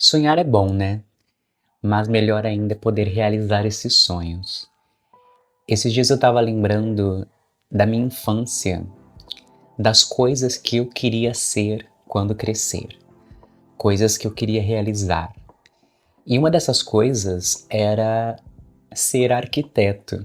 Sonhar é bom, né? Mas melhor ainda é poder realizar esses sonhos. Esses dias eu tava lembrando da minha infância, das coisas que eu queria ser quando crescer, coisas que eu queria realizar. E uma dessas coisas era ser arquiteto.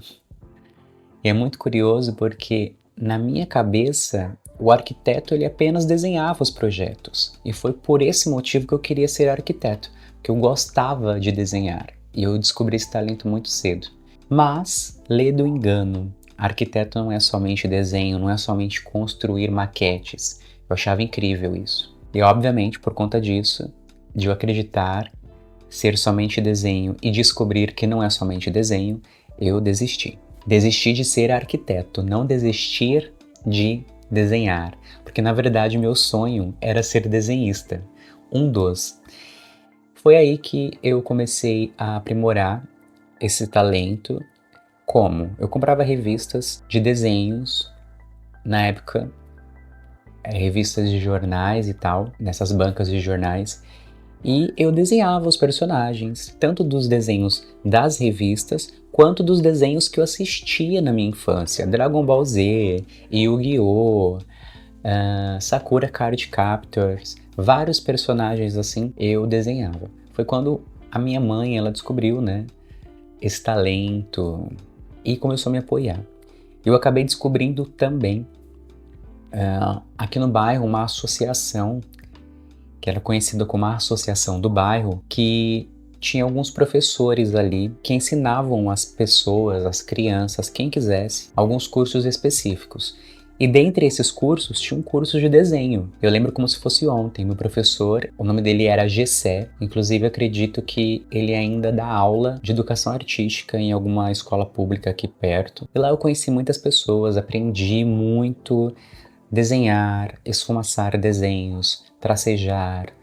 E é muito curioso porque na minha cabeça o arquiteto ele apenas desenhava os projetos. E foi por esse motivo que eu queria ser arquiteto, que eu gostava de desenhar. E eu descobri esse talento muito cedo. Mas, lê do engano, arquiteto não é somente desenho, não é somente construir maquetes. Eu achava incrível isso. E obviamente, por conta disso, de eu acreditar ser somente desenho e descobrir que não é somente desenho, eu desisti. Desisti de ser arquiteto, não desistir de desenhar, porque na verdade meu sonho era ser desenhista, um dos. Foi aí que eu comecei a aprimorar esse talento. Como? Eu comprava revistas de desenhos, na época, revistas de jornais e tal, nessas bancas de jornais, e eu desenhava os personagens, tanto dos desenhos das revistas, quanto dos desenhos que eu assistia na minha infância. Dragon Ball Z, Yu-Gi-Oh!, Sakura Card Captors, vários personagens assim eu desenhava. Foi quando a minha mãe, ela descobriu, né, esse talento e começou a me apoiar. Eu acabei descobrindo também, aqui no bairro, uma associação que era conhecida como a Associação do Bairro, que tinha alguns professores ali que ensinavam as pessoas, as crianças, quem quisesse, alguns cursos específicos. E dentre esses cursos tinha um curso de desenho. Eu lembro como se fosse ontem. Meu professor, o nome dele era Gessé, inclusive acredito que ele ainda dá aula de educação artística em alguma escola pública aqui perto. E lá eu conheci muitas pessoas, aprendi muito desenhar, esfumaçar desenhos, tracejar,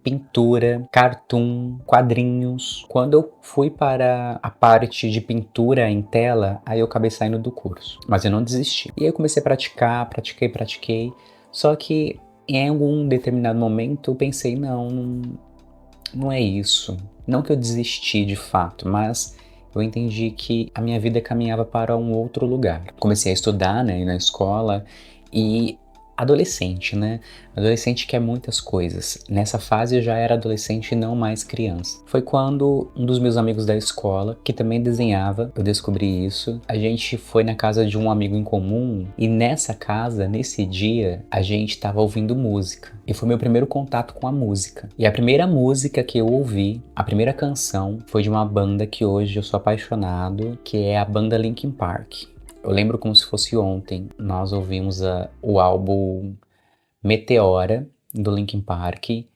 pintura, cartoon, quadrinhos. Quando eu fui para a parte de pintura em tela, aí eu acabei saindo do curso. Mas eu não desisti. E aí eu comecei a pratiquei. Só que em algum determinado momento eu pensei, não é isso. Não que eu desisti de fato, mas eu entendi que a minha vida caminhava para um outro lugar. Comecei a estudar, né, ir na escola e adolescente, né? Adolescente quer muitas coisas. Nessa fase eu já era adolescente e não mais criança. Foi quando um dos meus amigos da escola, que também desenhava, eu descobri isso. A gente foi na casa de um amigo em comum e nessa casa, nesse dia, a gente estava ouvindo música. E foi meu primeiro contato com a música. E a primeira música que eu ouvi, a primeira canção, foi de uma banda que hoje eu sou apaixonado, que é a banda Linkin Park. Eu lembro como se fosse ontem, nós ouvimos o álbum Meteora, do Linkin Park, e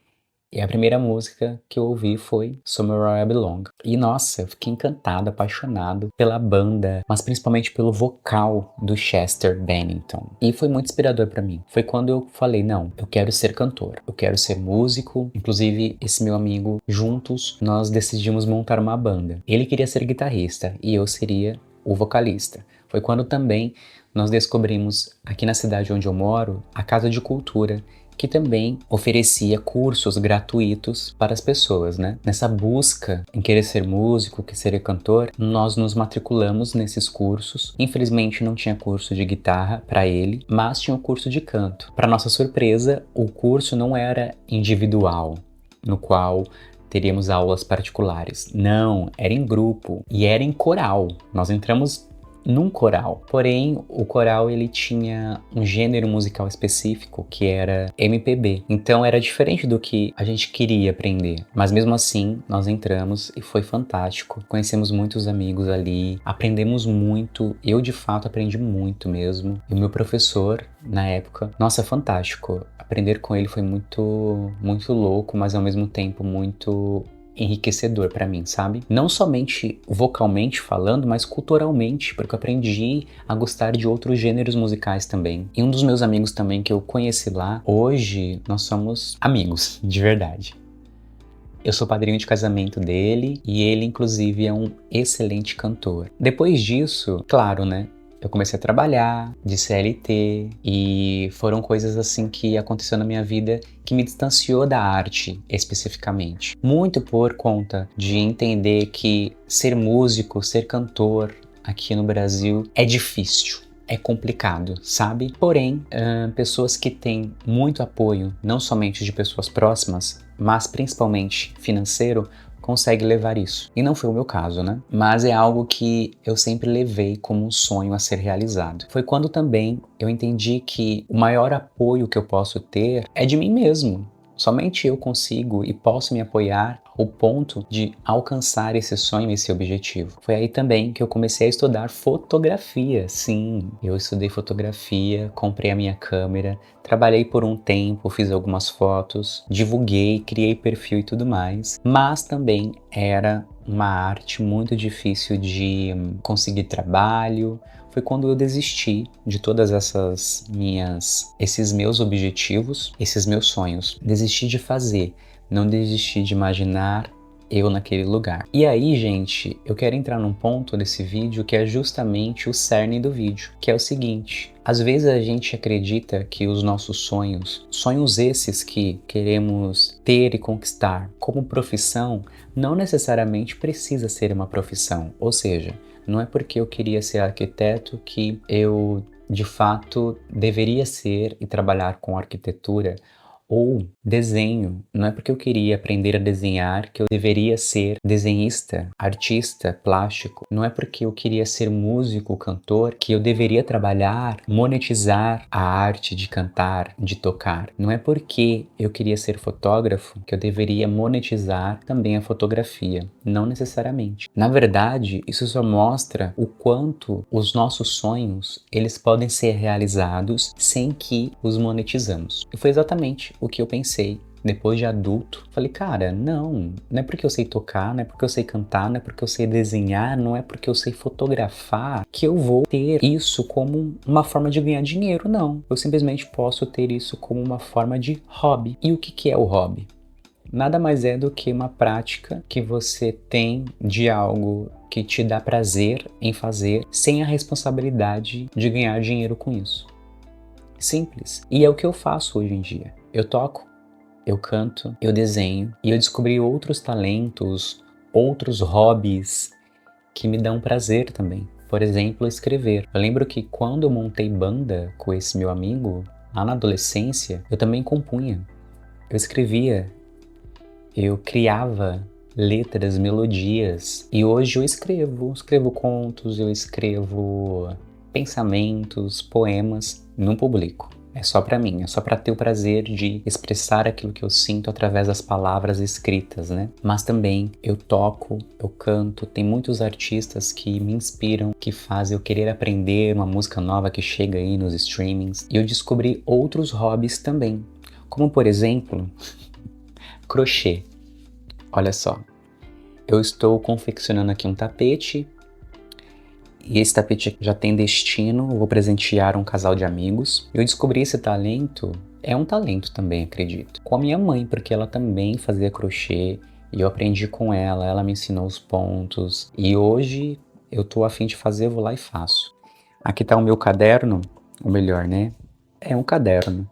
a primeira música que eu ouvi foi Somewhere I Belong. E nossa, eu fiquei encantado, apaixonado pela banda, mas principalmente pelo vocal do Chester Bennington. E foi muito inspirador para mim. Foi quando eu falei, não, eu quero ser cantor, eu quero ser músico. Inclusive, esse meu amigo, juntos, nós decidimos montar uma banda. Ele queria ser guitarrista e eu seria o vocalista. Foi quando também nós descobrimos, aqui na cidade onde eu moro, a Casa de Cultura, que também oferecia cursos gratuitos para as pessoas, né? Nessa busca em querer ser músico, que ser cantor, nós nos matriculamos nesses cursos. Infelizmente não tinha curso de guitarra para ele, mas tinha um curso de canto. Para nossa surpresa, o curso não era individual, no qual teríamos aulas particulares. Não, era em grupo e era em coral. Nós entramos num coral. Porém, o coral ele tinha um gênero musical específico que era MPB. Então era diferente do que a gente queria aprender. Mas mesmo assim, nós entramos e foi fantástico. Conhecemos muitos amigos ali, aprendemos muito. Eu de fato aprendi muito mesmo. E o meu professor na época, nossa, fantástico. Aprender com ele foi muito louco, mas ao mesmo tempo muito enriquecedor para mim, sabe? Não somente vocalmente falando, mas culturalmente, porque eu aprendi a gostar de outros gêneros musicais também. E um dos meus amigos também que eu conheci lá, hoje nós somos amigos, de verdade. Eu sou padrinho de casamento dele e ele inclusive é um excelente cantor. Depois disso, claro, né? eu comecei a trabalhar de CLT e foram coisas assim que aconteceram na minha vida que me distanciou da arte especificamente. Muito por conta de entender que ser músico, ser cantor aqui no Brasil é difícil. É complicado, sabe? Porém, pessoas que têm muito apoio, não somente de pessoas próximas, mas principalmente financeiro, consegue levar isso. E não foi o meu caso, né? Mas é algo que eu sempre levei como um sonho a ser realizado. Foi quando também eu entendi que o maior apoio que eu posso ter é de mim mesmo. Somente eu consigo e posso me apoiar ao ponto de alcançar esse sonho, esse objetivo. Foi aí também que eu comecei a estudar fotografia. Sim, eu estudei fotografia, comprei a minha câmera, trabalhei por um tempo, fiz algumas fotos, divulguei, criei perfil e tudo mais. Mas também era uma arte muito difícil de conseguir trabalho. Foi quando eu desisti de todas esses meus objetivos, esses meus sonhos. Desisti de fazer, não desisti de imaginar eu naquele lugar. E aí, gente, eu quero entrar num ponto desse vídeo que é justamente o cerne do vídeo, que é o seguinte: às vezes a gente acredita que os nossos sonhos esses que queremos ter e conquistar como profissão, não necessariamente precisa ser uma profissão. Ou seja, não é porque eu queria ser arquiteto que eu, de fato, deveria ser e trabalhar com arquitetura. Ou desenho, não é porque eu queria aprender a desenhar que eu deveria ser desenhista, artista, plástico. Não é porque eu queria ser músico, cantor, que eu deveria trabalhar, monetizar a arte de cantar, de tocar. Não é porque eu queria ser fotógrafo que eu deveria monetizar também a fotografia. Não necessariamente. Na verdade, isso só mostra o quanto os nossos sonhos, eles podem ser realizados sem que os monetizamos. E foi exatamente o que eu pensei depois de adulto. Falei, cara, não é porque eu sei tocar, não é porque eu sei cantar, não é porque eu sei desenhar, não é porque eu sei fotografar que eu vou ter isso como uma forma de ganhar dinheiro, não. Eu simplesmente posso ter isso como uma forma de hobby. E o que é o hobby? Nada mais é do que uma prática que você tem de algo que te dá prazer em fazer, sem a responsabilidade de ganhar dinheiro com isso. Simples. E é o que eu faço hoje em dia. Eu toco, eu canto, eu desenho e eu descobri outros talentos, outros hobbies que me dão prazer também. Por exemplo, escrever. Eu lembro que quando eu montei banda com esse meu amigo, lá na adolescência, eu também compunha. Eu escrevia, eu criava letras, melodias. E hoje eu escrevo contos, eu escrevo pensamentos, poemas, não publico. É só pra mim, é só pra ter o prazer de expressar aquilo que eu sinto através das palavras escritas, né? Mas também eu toco, eu canto, tem muitos artistas que me inspiram, que fazem eu querer aprender uma música nova que chega aí nos streamings. E eu descobri outros hobbies também, como por exemplo, crochê. Olha só, eu estou confeccionando aqui um tapete. E esse tapete já tem destino, eu vou presentear um casal de amigos. Eu descobri esse talento, é um talento também, acredito, com a minha mãe, porque ela também fazia crochê e eu aprendi com ela, ela me ensinou os pontos. E hoje eu tô a fim de fazer, eu vou lá e faço. Aqui tá o meu caderno, ou melhor, né? É um caderno,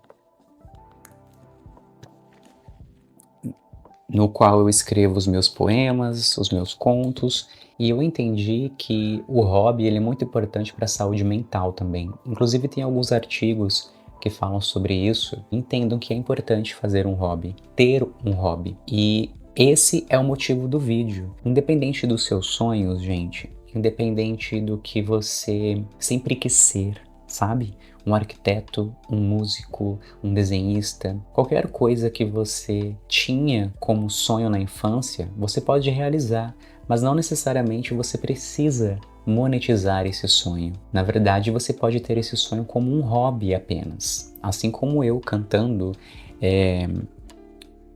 no qual eu escrevo os meus poemas, os meus contos, e eu entendi que o hobby ele é muito importante para a saúde mental também. Inclusive tem alguns artigos que falam sobre isso. Entendam que é importante fazer um hobby, ter um hobby. E esse é o motivo do vídeo. Independente dos seus sonhos, gente, independente do que você sempre quis ser, sabe? Um arquiteto, um músico, um desenhista, qualquer coisa que você tinha como sonho na infância, você pode realizar, mas não necessariamente você precisa monetizar esse sonho. Na verdade, você pode ter esse sonho como um hobby apenas. Assim como eu cantando,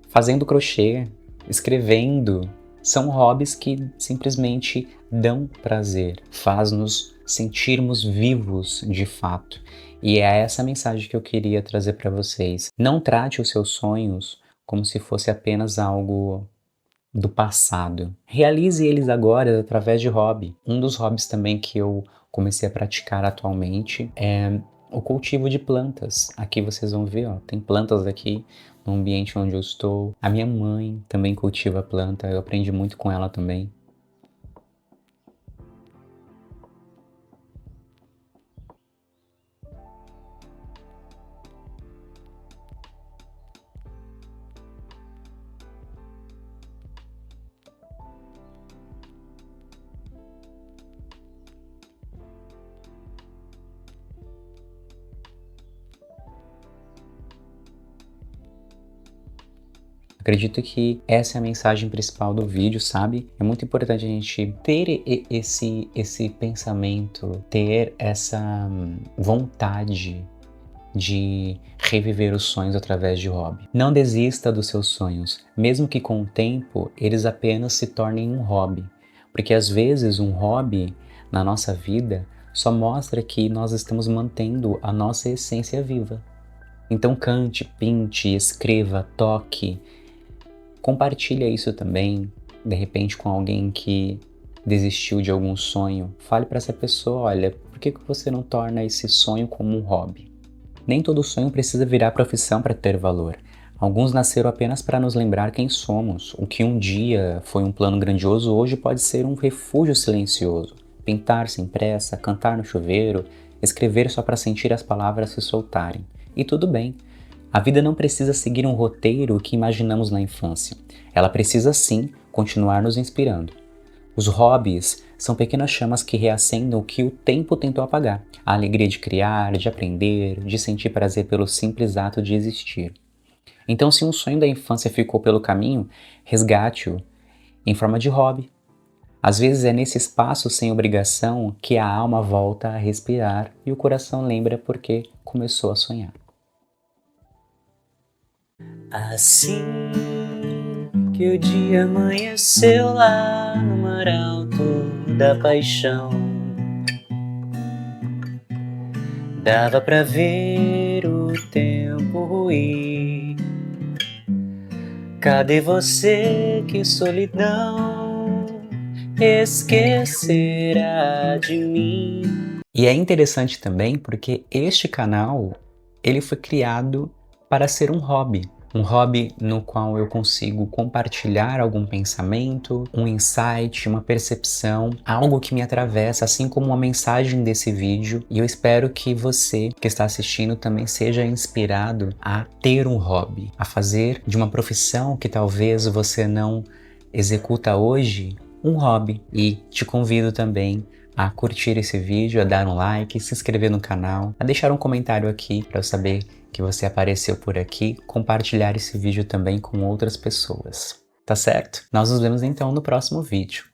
fazendo crochê, escrevendo, são hobbies que simplesmente dão prazer, faz-nos sentirmos vivos de fato. E é essa mensagem que eu queria trazer para vocês. Não trate os seus sonhos como se fosse apenas algo do passado. Realize eles agora através de hobby. Um dos hobbies também que eu comecei a praticar atualmente é o cultivo de plantas. Aqui vocês vão ver, ó, tem plantas aqui no ambiente onde eu estou. A minha mãe também cultiva planta, eu aprendi muito com ela também. Acredito que essa é a mensagem principal do vídeo, sabe? É muito importante a gente ter esse pensamento, ter essa vontade de reviver os sonhos através de hobby. Não desista dos seus sonhos, mesmo que com o tempo eles apenas se tornem um hobby. Porque às vezes um hobby na nossa vida só mostra que nós estamos mantendo a nossa essência viva. Então cante, pinte, escreva, toque, compartilha isso também, de repente com alguém que desistiu de algum sonho. Fale para essa pessoa, olha, por que você não torna esse sonho como um hobby? Nem todo sonho precisa virar profissão para ter valor. Alguns nasceram apenas para nos lembrar quem somos. O que um dia foi um plano grandioso, hoje pode ser um refúgio silencioso. Pintar sem pressa, cantar no chuveiro, escrever só para sentir as palavras se soltarem. E tudo bem. A vida não precisa seguir um roteiro que imaginamos na infância. Ela precisa sim continuar nos inspirando. Os hobbies são pequenas chamas que reacendem o que o tempo tentou apagar. A alegria de criar, de aprender, de sentir prazer pelo simples ato de existir. Então, se um sonho da infância ficou pelo caminho, resgate-o em forma de hobby. Às vezes é nesse espaço sem obrigação que a alma volta a respirar e o coração lembra porque começou a sonhar. Assim que o dia amanheceu lá no mar alto da paixão, dava pra ver o tempo ruir. Cadê você, que solidão esquecerá de mim? E é interessante também porque este canal, ele foi criado para ser um hobby. Um hobby no qual eu consigo compartilhar algum pensamento, um insight, uma percepção, algo que me atravessa, assim como uma mensagem desse vídeo. E eu espero que você que está assistindo também seja inspirado a ter um hobby, a fazer de uma profissão que talvez você não executa hoje, um hobby. E te convido também a curtir esse vídeo, a dar um like, se inscrever no canal, a deixar um comentário aqui para eu saber que você apareceu por aqui, compartilhar esse vídeo também com outras pessoas. Tá certo? Nós nos vemos então no próximo vídeo.